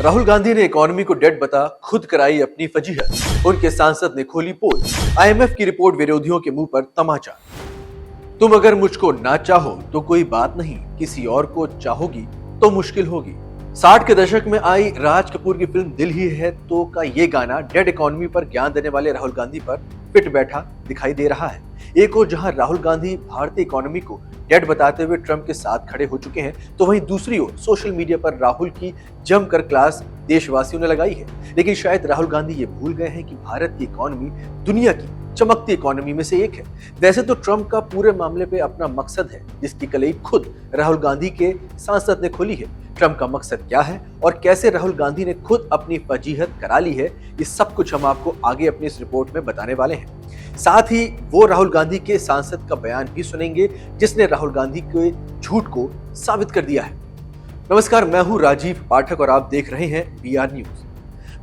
राहुल गांधी ने इकोनॉमी को डेड बता खुद कराई अपनी फजीहत। उनके सांसद ने खोली पोल। आईएमएफ की रिपोर्ट विरोधियों के मुंह पर तमाचा। तुम अगर मुझको ना चाहो तो कोई बात नहीं, किसी और को चाहोगी तो मुश्किल होगी। 60 के दशक में आई राज कपूर की फिल्म दिल ही है तो का ये गाना डेड इकोनॉमी पर ज्ञान देने वाले राहुल गांधी पर फिट बैठा दिखाई दे रहा है। एक और जहां राहुल गांधी भारतीय इकोनॉमी को डेड बताते हुए ट्रंप के साथ खड़े हो चुके हैं, तो वहीं दूसरी ओर सोशल मीडिया पर राहुल की जमकर क्लास देशवासियों ने लगाई है। लेकिन शायद राहुल गांधी ये भूल गए हैं कि भारत की इकोनॉमी दुनिया की चमकती इकोनॉमी में से एक है। वैसे तो ट्रंप का पूरे मामले पे अपना मकसद है, जिसकी कलई खुद राहुल गांधी के सांसद ने खोली है। ट्रंप का मकसद क्या है और कैसे राहुल गांधी ने खुद अपनी फजीहत करा ली है, ये सब कुछ हम आपको आगे अपनी इस रिपोर्ट में बताने वाले हैं। साथ ही वो राहुल गांधी के सांसद का बयान भी सुनेंगे जिसने राहुल गांधी के झूठ को साबित कर दिया है। नमस्कार, मैं हूं राजीव पाठक और आप देख रहे हैं बीआर न्यूज।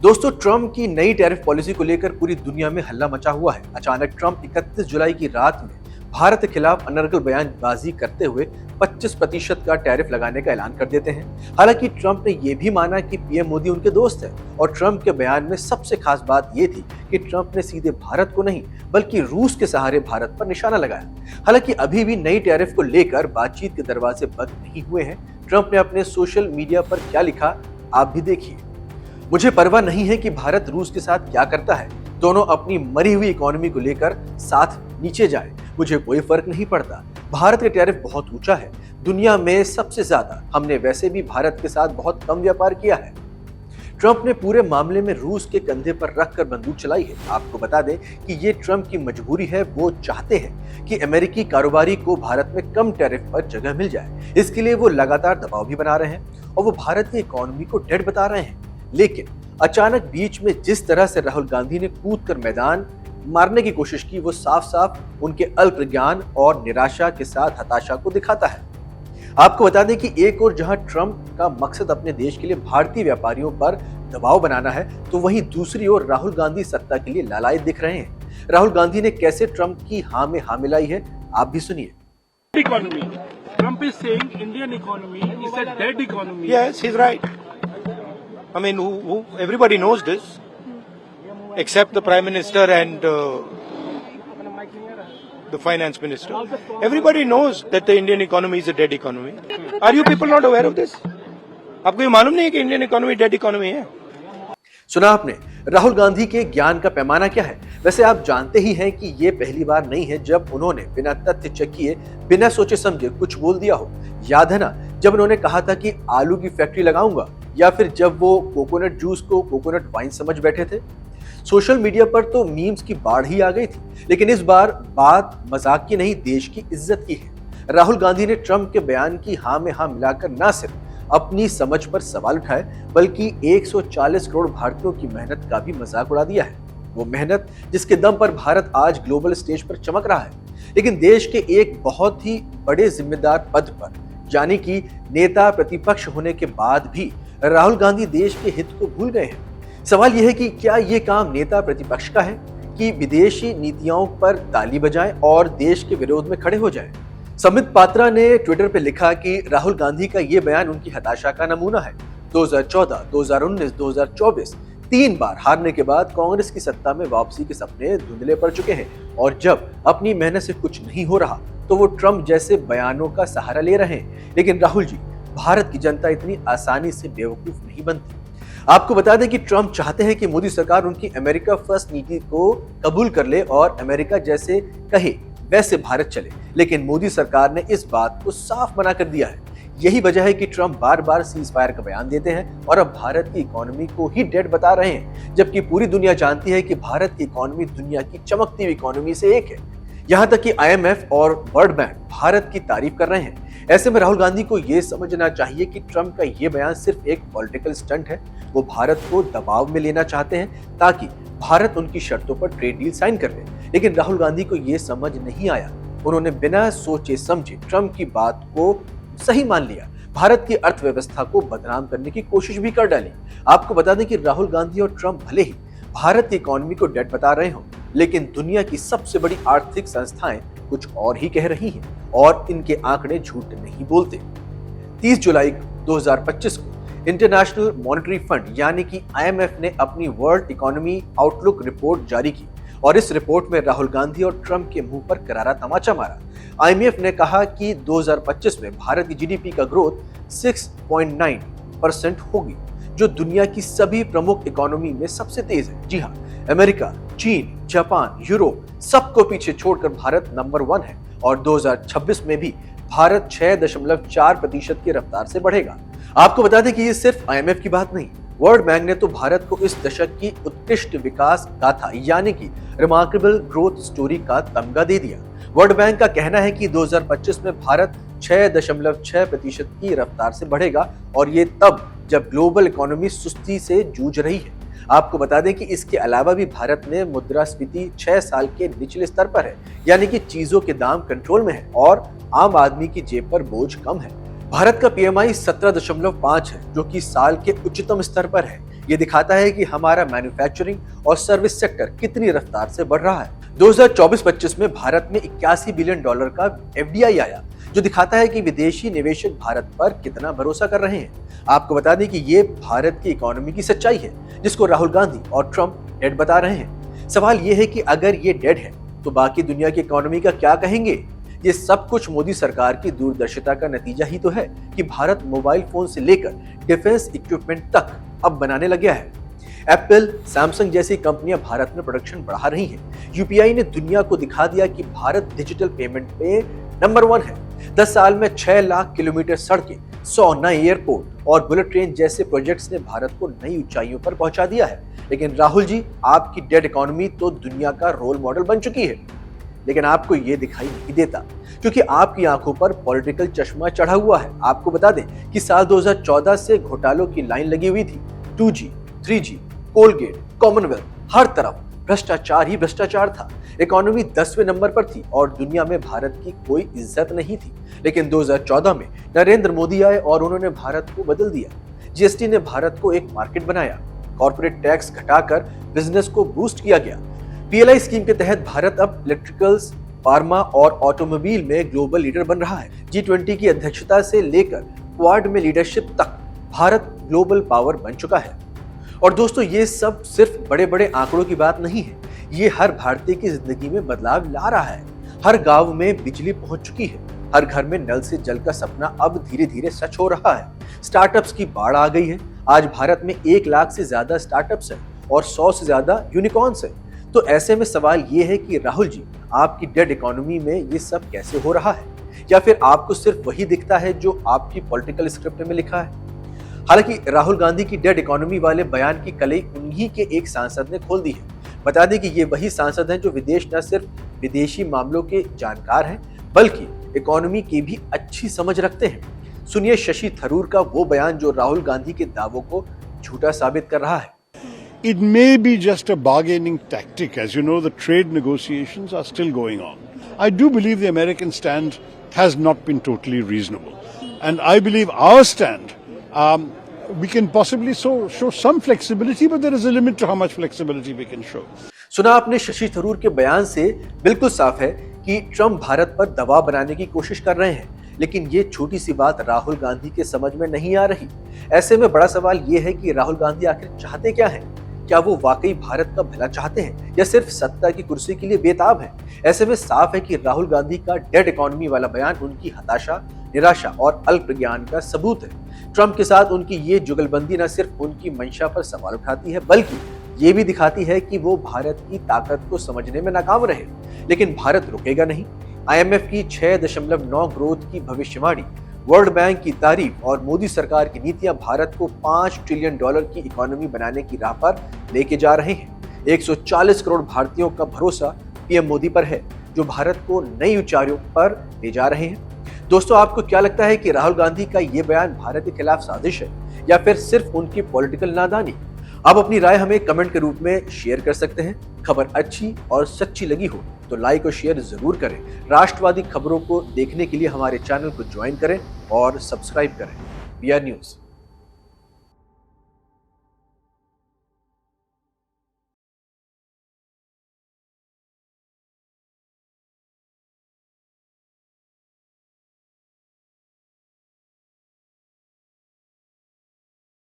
दोस्तों, ट्रंप की नई टैरिफ पॉलिसी को लेकर पूरी दुनिया में हल्ला मचा हुआ है। अचानक ट्रंप 31 जुलाई की रात में भारत के खिलाफ अनर्गल बयानबाजी करते हुए 25% का टैरिफ लगाने का ऐलान कर देते हैं। हालांकि ट्रंप ने यह भी माना कि पीएम मोदी उनके दोस्त हैं और ट्रंप के बयान में सबसे खास बात यह थी कि ट्रंप ने सीधे भारत को नहीं बल्कि रूस के सहारे भारत पर निशाना लगाया। हालांकि अभी भी नई टैरिफ को लेकर बातचीत के दरवाजे बंद नहीं हुए हैं। ट्रंप ने अपने सोशल मीडिया पर क्या लिखा, आप भी देखिए। मुझे परवाह नहीं है कि भारत रूस के साथ क्या करता है, दोनों अपनी मरी हुई इकोनॉमी को लेकर साथ नीचे जाए, मुझे कोई फर्क नहीं पड़ता। भारत का टैरिफ बहुत ऊंचा है, दुनिया में सबसे ज्यादा। हमने वैसे भी भारत के साथ बहुत कम व्यापार किया है। ट्रंप ने पूरे मामले में रूस के कंधे पर रखकर बंदूक चलाई है। आपको बता दें कि ये ट्रंप की मजबूरी है। वो चाहते हैं कि अमेरिकी कारोबारी को भारत में कम टैरिफ पर जगह मिल जाए। इसके लिए वो लगातार दबाव भी बना रहे हैं और वो भारत की इकोनॉमी को डेड बता रहे हैं। लेकिन अचानक बीच में जिस तरह से राहुल गांधी ने कूदकर मैदान मारने की कोशिश की, वो साफ साफ उनके अल्प ज्ञान और निराशा के साथ हताशा को दिखाता है। आपको बता दें कि एक और जहां ट्रंप का मकसद अपने देश के लिए भारतीय व्यापारियों पर दबाव बनाना है, तो वहीं दूसरी ओर राहुल गांधी सत्ता के लिए लालायित दिख रहे हैं। राहुल गांधी ने कैसे ट्रंप की हाँ में हाँ मिलाई है, आप भी सुनिए। Trump is saying Indian economy is a dead economy. Yes, he's right. I mean, everybody knows this, except the Prime Minister and the Finance Minister. Everybody knows that the Indian economy is a dead economy. Are you people not aware of this? आपको ये मालूम नहीं है कि Indian economy dead economy है? सुना आपने राहुल गांधी के ज्ञान का पैमाना क्या है। वैसे आप जानते ही हैं कि ये पहली बार नहीं है जब उन्होंने बिना तथ्य चेकिए, बिना सोचे समझे कुछ बोल दिया हो। याद है ना, जब उन्होंने कहा था कि आलू की फैक्ट्री लगाऊंगा, या फिर जब वो कोकोनट जूस को कोकोनट वाइन समझ बैठे थे। सोशल मीडिया पर तो मीम्स की बाढ़ ही आ गई थी। लेकिन इस बार बात मजाक की नहीं, देश की इज्जत की है। राहुल गांधी ने ट्रंप के बयान की हाँ में हाँ मिलाकर न सिर्फ अपनी समझ पर सवाल उठाए, बल्कि 140 करोड़ भारतीयों की मेहनत का भी मजाक उड़ा दिया है। वो मेहनत जिसके दम पर भारत आज ग्लोबल स्टेज पर चमक रहा है। लेकिन देश के एक बहुत ही बड़े जिम्मेदार पद पर, यानी कि नेता प्रतिपक्ष होने के बाद भी राहुल गांधी देश के हित को भूल गए हैं। सवाल यह है कि क्या ये काम नेता प्रतिपक्ष का है कि विदेशी नीतियों पर ताली बजाएं और देश के विरोध में खड़े हो जाएं? समित पात्रा ने ट्विटर पर लिखा कि राहुल गांधी का ये बयान उनकी हताशा का नमूना है। 2014, 2019, 2024 3 बार हारने के बाद कांग्रेस की सत्ता में वापसी के सपने धुंधले पड़ चुके हैं और जब अपनी मेहनत से कुछ नहीं हो रहा तो वो ट्रंप जैसे बयानों का सहारा ले रहे हैं। लेकिन राहुल जी, भारत की जनता इतनी आसानी से बेवकूफ नहीं बनती। आपको बता दें कि ट्रंप चाहते हैं कि मोदी सरकार उनकी अमेरिका फर्स्ट नीति को कबूल कर ले और अमेरिका जैसे कहे वैसे भारत चले। लेकिन मोदी सरकार ने इस बात को साफ मना कर दिया है। यही वजह है कि ट्रंप बार बार सीज फायर का बयान देते हैं और अब भारत की इकोनॉमी को ही डेड बता रहे हैं, जबकि पूरी दुनिया जानती है कि भारत की इकोनॉमी दुनिया की चमकती हुई इकोनॉमी से एक है। यहाँ तक कि आईएमएफ और वर्ल्ड बैंक भारत की तारीफ कर रहे हैं। ऐसे में राहुल गांधी को यह समझना चाहिए कि ट्रंप का यह बयान सिर्फ एक पॉलिटिकल स्टंट है। वो भारत को दबाव में लेना चाहते हैं ताकि भारत उनकी शर्तों पर ट्रेड डील साइन कर ले। लेकिन राहुल गांधी को यह समझ नहीं आया। उन्होंने बिना सोचे समझे ट्रंप की बात को सही मान लिया, भारत की अर्थव्यवस्था को बदनाम करने की कोशिश भी कर डाली। आपको बता दें कि राहुल गांधी और ट्रंप भले ही भारत की इकोनॉमी को डेड बता रहे हो, लेकिन दुनिया की सबसे बड़ी आर्थिक संस्थाएं कुछ और ही कह रही हैं और इनके आंकड़े झूठ नहीं बोलते। 30 जुलाई 2025 को इंटरनेशनल मॉनेटरी फंड यानी कि IMF ने अपनी वर्ल्ड इकोनॉमी आउटलुक रिपोर्ट जारी की और इस रिपोर्ट में राहुल गांधी और ट्रंप के मुंह पर करारा तमाचा मारा। IMF ने कहा कि 2025 में भारत की GDP का ग्रोथ 6.9% होगी, जो दुनिया की सभी प्रमुख इकोनॉमी में सबसे तेज है। जी हाँ, अमेरिका, चीन, जापान, यूरोप सबको पीछे छोड़कर भारत नंबर 1 है और 2026 में भी भारत 6.4% की रफ्तार से बढ़ेगा। आपको बता दें कि ये सिर्फ IMF की बात नहीं, वर्ल्ड बैंक ने तो भारत को इस दशक की उत्कृष्ट विकास गाथा यानी कि रिमार्केबल ग्रोथ स्टोरी का तमगा दे दिया। वर्ल्ड बैंक का कहना है कि 2025 में भारत 6.6% की रफ्तार से बढ़ेगा और ये तब जब ग्लोबल इकोनॉमी सुस्ती से जूझ रही है। आपको बता दें कि इसके अलावा भी भारत में मुद्रास्फीति 6 साल के निचले स्तर पर है, यानी कि चीजों के दाम कंट्रोल में है और आम आदमी की जेब पर बोझ कम है। भारत का PMI 17.5 है, जो कि साल के उच्चतम स्तर पर है। ये दिखाता है कि हमारा मैन्युफैक्चरिंग और सर्विस सेक्टर कितनी रफ्तार से बढ़ रहा है। 2024-25 में भारत में $81 बिलियन का FDI आया, जो दिखाता है कि विदेशी निवेशक भारत पर कितना भरोसा कर रहे हैं। आपको बता दें कि ये भारत की इकोनॉमी की सच्चाई है, जिसको राहुल गांधी और ट्रंप डेड बता रहे हैं। सवाल ये है कि अगर ये डेड है तो बाकी दुनिया की इकोनॉमी का क्या कहेंगे? ये सब कुछ मोदी सरकार की दूरदर्शिता का नतीजा ही तो है कि भारत मोबाइल फोन से लेकर डिफेंस इक्विपमेंट तक अब बनाने लग गया है। एप्पल, सैमसंग जैसी कंपनियां भारत में प्रोडक्शन बढ़ा रही हैं। UPI ने दुनिया को दिखा दिया कि भारत डिजिटल पेमेंट पे नंबर 1 है। 10 साल में 6 लाख किलोमीटर सड़कें, 100 नए एयरपोर्ट और बुलेट ट्रेन जैसे प्रोजेक्ट्स ने भारत को नई ऊंचाइयों पर पहुंचा दिया है। लेकिन राहुल जी, आपकी डेड इकोनॉमी तो दुनिया का रोल मॉडल बन चुकी है, लेकिन आपको ये दिखाई नहीं देता क्योंकि आपकी आंखों पर पॉलिटिकल चश्मा चढ़ा हुआ है। आपको बता दें कि साल 2014 से घोटालों की लाइन लगी हुई थी। 2G, 3G, कोलगेट, कॉमनवेल्थ, हर तरफ भ्रष्टाचार ही भ्रष्टाचार था। इकोनॉमी 10वें नंबर पर थी और दुनिया में भारत की कोई इज्जत नहीं थी। लेकिन 2014 में नरेंद्र मोदी आए और उन्होंने भारत को बदल दिया। GST ने भारत को एक मार्केट बनाया, कॉर्पोरेट टैक्स घटाकर बिजनेस को बूस्ट किया गया। PLI स्कीम के तहत भारत अब इलेक्ट्रिकल्स, फार्मा और ऑटोमोबाइल में ग्लोबल लीडर बन रहा है। G20 की अध्यक्षता से लेकर क्वाड में लीडरशिप तक भारत ग्लोबल पावर बन चुका है। और दोस्तों, ये सब सिर्फ बड़े बड़े आंकड़ों की बात नहीं है, ये हर भारतीय की जिंदगी में बदलाव ला रहा है। हर गांव में बिजली पहुंच चुकी है, हर घर में नल से जल का सपना अब धीरे धीरे सच हो रहा है। स्टार्टअप्स की बाढ़ आ गई है। आज भारत में 1 लाख से ज्यादा स्टार्टअप्स हैं और 100 से ज्यादा यूनिकॉर्न्स हैं। तो ऐसे में सवाल ये है कि राहुल जी, आपकी डेड इकोनॉमी में ये सब कैसे हो रहा है? या फिर आपको सिर्फ वही दिखता है जो आपकी पॉलिटिकल स्क्रिप्ट में लिखा है? हालांकि राहुल गांधी की डेड इकोनॉमी वाले बयान की कलई उन्हीं के एक सांसद ने खोल दी है। बता दें कि ये वही सांसद हैं जो न सिर्फ विदेशी मामलों के जानकार हैं, बल्कि इकोनॉमी की भी अच्छी समझ रखते हैं। सुनिए शशि थरूर का वो बयान जो राहुल गांधी के दावों को झूठा साबित कर रहा है। It may be just a bargaining tactic. As you know, the trade negotiations are still going on. I do believe the American stand has not been totally reasonable. And I believe our stand, we can possibly show some flexibility, but there is a limit to how much flexibility we can show. सुना आपने शशि थरूर के बयान से बिल्कुल साफ है कि Trump Bharat पर दबाव बनाने की कोशिश कर रहे हैं, लेकिन ये छोटी सी बात राहुल गांधी के समझ में नहीं आ रही। ऐसे में बड़ा सवाल ये है कि राहुल गांधी आखिर चाहते क्या हैं? क्या वो वाकई भारत का भला चाहते हैं या सिर्फ सत्ता की कुर्सी के लिए बेताब हैं? ऐसे में साफ है कि राहुल गांधी का डेड इकोनॉमी वाला बयान उनकी हताशा, निराशा और अल्प ज्ञान का सबूत है। ट्रंप के साथ उनकी ये जुगलबंदी न सिर्फ उनकी मंशा पर सवाल उठाती है, बल्कि ये भी दिखाती है कि वो भारत की ताकत को समझने में नाकाम रहे। लेकिन भारत रुकेगा नहीं। IMF की 6.9 ग्रोथ की भविष्यवाणी, वर्ल्ड बैंक की तारीफ और मोदी सरकार की नीतियां भारत को $5 ट्रिलियन की इकोनॉमी बनाने की राह पर लेके जा रहे हैं। 140 करोड़ भारतीयों का भरोसा PM मोदी पर है, जो भारत को नई ऊंचाइयों पर ले जा रहे हैं। दोस्तों, आपको क्या लगता है कि राहुल गांधी का ये बयान भारत के खिलाफ साजिश है या फिर सिर्फ उनकी पॉलिटिकल नादानी? आप अपनी राय हमें कमेंट के रूप में शेयर कर सकते हैं। खबर अच्छी और सच्ची लगी हो तो लाइक और शेयर जरूर करें। राष्ट्रवादी खबरों को देखने के लिए हमारे चैनल को ज्वाइन करें और सब्सक्राइब करें। VR news.